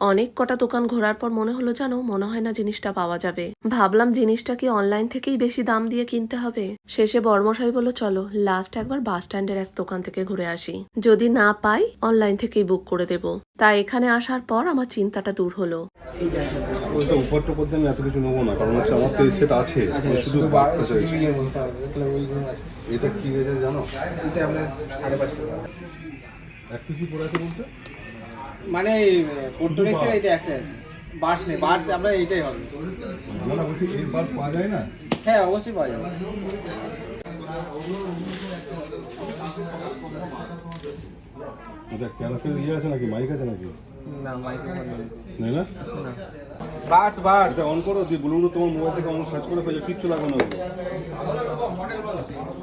অনেক কটা দোকান ঘোরার পর মনে হলো যেন মনে হয় না জিনিসটা পাওয়া যাবে। ভাবলাম জিনিসটা কি অনলাইন থেকেই বেশি দাম দিয়ে কিনতে হবে। শেষে বড়মশাই বলল চলো লাস্ট একবার বাস স্ট্যান্ডের এক দোকান থেকে ঘুরে আসি, যদি না পাই অনলাইন থেকেই বুক করে দেব। তাই এখানে আসার পর আমার চিন্তাটা দূর হলো। ওইটা উপরটা করতে আমি এত কিছু নেবো না, কারণ হচ্ছে আমার তো এই সেট আছে। শুধু এটা কি রেটে জানো? এটা আপনার 5.5 এক পিসি পড়ে আছে বলতে মানে পোর্টুগিজ এটা একটা আছে, বাস নেই, বাস আমরা এইটাই হবে। না না, বলছি এই বাল্ব পাওয়া যায় না? হ্যাঁ অবশ্যই পাওয়া যাবে। এটা ক্যারাফেল ইয়ে আছে নাকি, মাইক আছে নাকি? না মাইক্রোফোন নেই না? না, বাস বাস এটা অন করো, দিয়ে ব্লুটুথ তোমার মোবাইল থেকে অন সার্চ করে পেয়ে কিচ্ছু লাগবে না ওগুলো।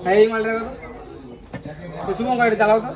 হ্যাঁ এই মালটা করো তো, শুভম গাড়ি চালাও তো।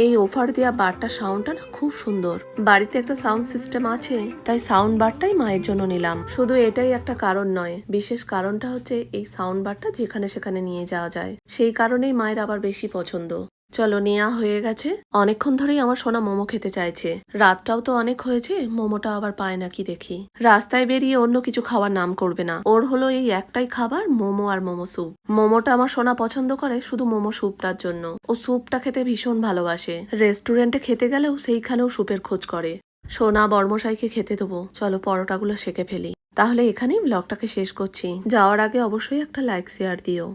এই অফার দেওয়া বারটা সাউন্ডটা না খুব সুন্দর। বাড়িতে একটা সাউন্ড সিস্টেম আছে, তাই সাউন্ড বারটাই মায়ের জন্য নিলাম। শুধু এটাই একটা কারণ নয়, বিশেষ কারণটা হচ্ছে এই সাউন্ড বারটা যেখানে সেখানে নিয়ে যাওয়া যায়, সেই কারণেই মায়ের আবার বেশি পছন্দ। চলো নেওয়া হয়ে গেছে। অনেকক্ষণ ধরেই আমার সোনা মোমো খেতে চাইছে, রাতটাও তো অনেক হয়েছে, মোমোটা আবার পায় নাকি দেখি। রাস্তায় বেরিয়ে অন্য কিছু খাওয়ার নাম করবে না, ওর হলো এই একটাই খাবার, মোমো আর মোমো স্যুপ। মোমোটা আমার সোনা পছন্দ করে শুধু মোমো স্যুপটার জন্য, ও স্যুপটা খেতে ভীষণ ভালোবাসে। রেস্টুরেন্টে খেতে গেলেও সেইখানেও স্যুপের খোঁজ করে। সোনা বর্মশাইকে খেতে দেবো, চলো পরোটাগুলো সেকে ফেলি। তাহলে এখানেই ব্লগটাকে শেষ করছি। যাওয়ার আগে অবশ্যই একটা লাইক শেয়ার দিও।